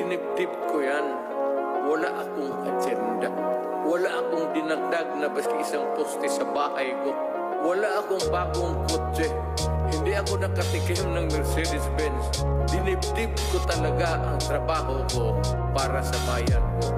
Dinibdib ko yan. Wala akong agenda. Wala akong dinagdag na baski isang poste sa bahay ko. Wala akong bagong kotse. Hindi ako nakatikim ng Mercedes-Benz. Dinibdib ko talaga ang trabaho ko para sa bayan ko.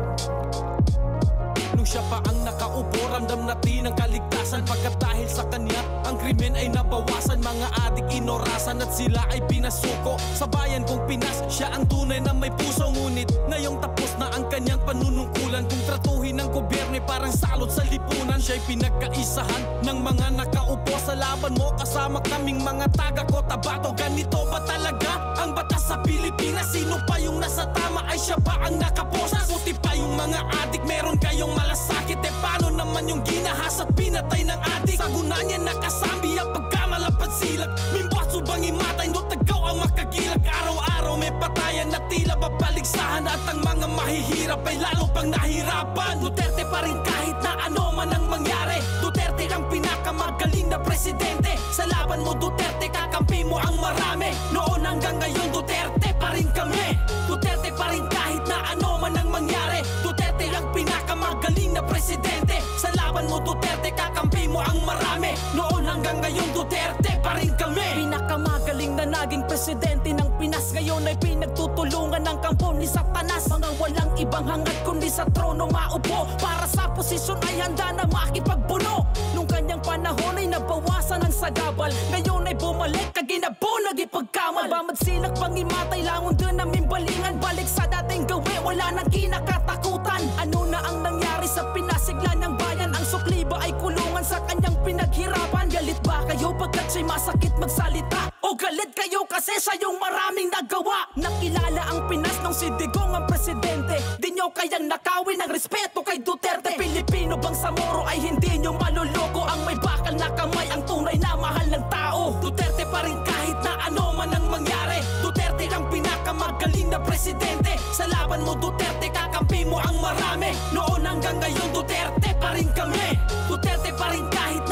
Nung siya pa ang nakaupo, ramdam natin ang kaligtasan. Pagkat dahil sa kanya, ang krimen ay nabawasan. Mga adik inorasan at sila ay pinasuko. Sa bayan kong Pinas, siya ang tunay na may puso. Ngunit ngayong tapos na ang kanyang panunungkulan. Kung tratuhin ng gobyerno parang salot sa lipunan. Siya'y pinagkaisahan ng mga nakaupo sa laban mo. Kasama kaming mga taga Cotabato. Ganito ba talaga ang batas sa Pilipinas? Sino pa yung nasa tama ay siya ba ang nakaposa? Puti pa yung mga adik, meron kayong malasakit. Paano naman yung ginahas at pinatay ng adik? Sa guna niya nakasambi ang pagkamalapad silag. Mimbaso bang imatay no tagaw ang makagilag? Araw-araw may patayan na tila babaligsahan. At ang mga mahihirap ay lalo pang nahirapan. Duterte pa rin kahit na ano man ang mangyari. Duterte ang pinakamagaling na presidente. Sa laban mo Duterte, kakampi mo ang marami. Noon hanggang ngayon Duterte pa rin kami. Duterte pa rin kahit na ano man ang mangyari. Duterte ang pinakamagaling na presidente. Sa laban mo Duterte, kakampi mo ang marami. Noon hanggang ngayon Duterte pa rin kami. Pinakamagaling na naging presidente ng Pinas. Ngayon ay pinagtutulungan ng kampo ni Satanas. Mga walang ibang hangad kundi sa trono maupo. Para sa posisyon ay handa na makipagbuno. Nung kanyang panahon ay nabawasan ang sagabal. Ngayon ay bumalik kaginabo nagipagkamal. Bamad silak pangimatay langon dun aming balingan. Balik sa dating gawi wala nang kinakatakutan. Ano na ang nangyari sa pinasigla ng bayan? Ang sukli ba ay kulungan sa kanyang pinaghirapan? Galit ba kayo pagkat siya'y masakit magsalita? O galit kayo kasi siya yung maraming nagawa? Nakilala ang Pinas nung si Digong ang presidente. Di nyo kayang nakawin ang respeto kay Duterte. Pilipino bang sa Moro ay hindi nyo maluloko? Ang may bakal na kamay ang tunay na mahal ng tao. Duterte pa rin kahit na ano man ang mangyari. Duterte ang pinakamagaling na presidente. Sa laban mo Duterte, kakampi mo ang marami. Noon hanggang ngayon Duterte pa rin kami. Duterte pa rin kahit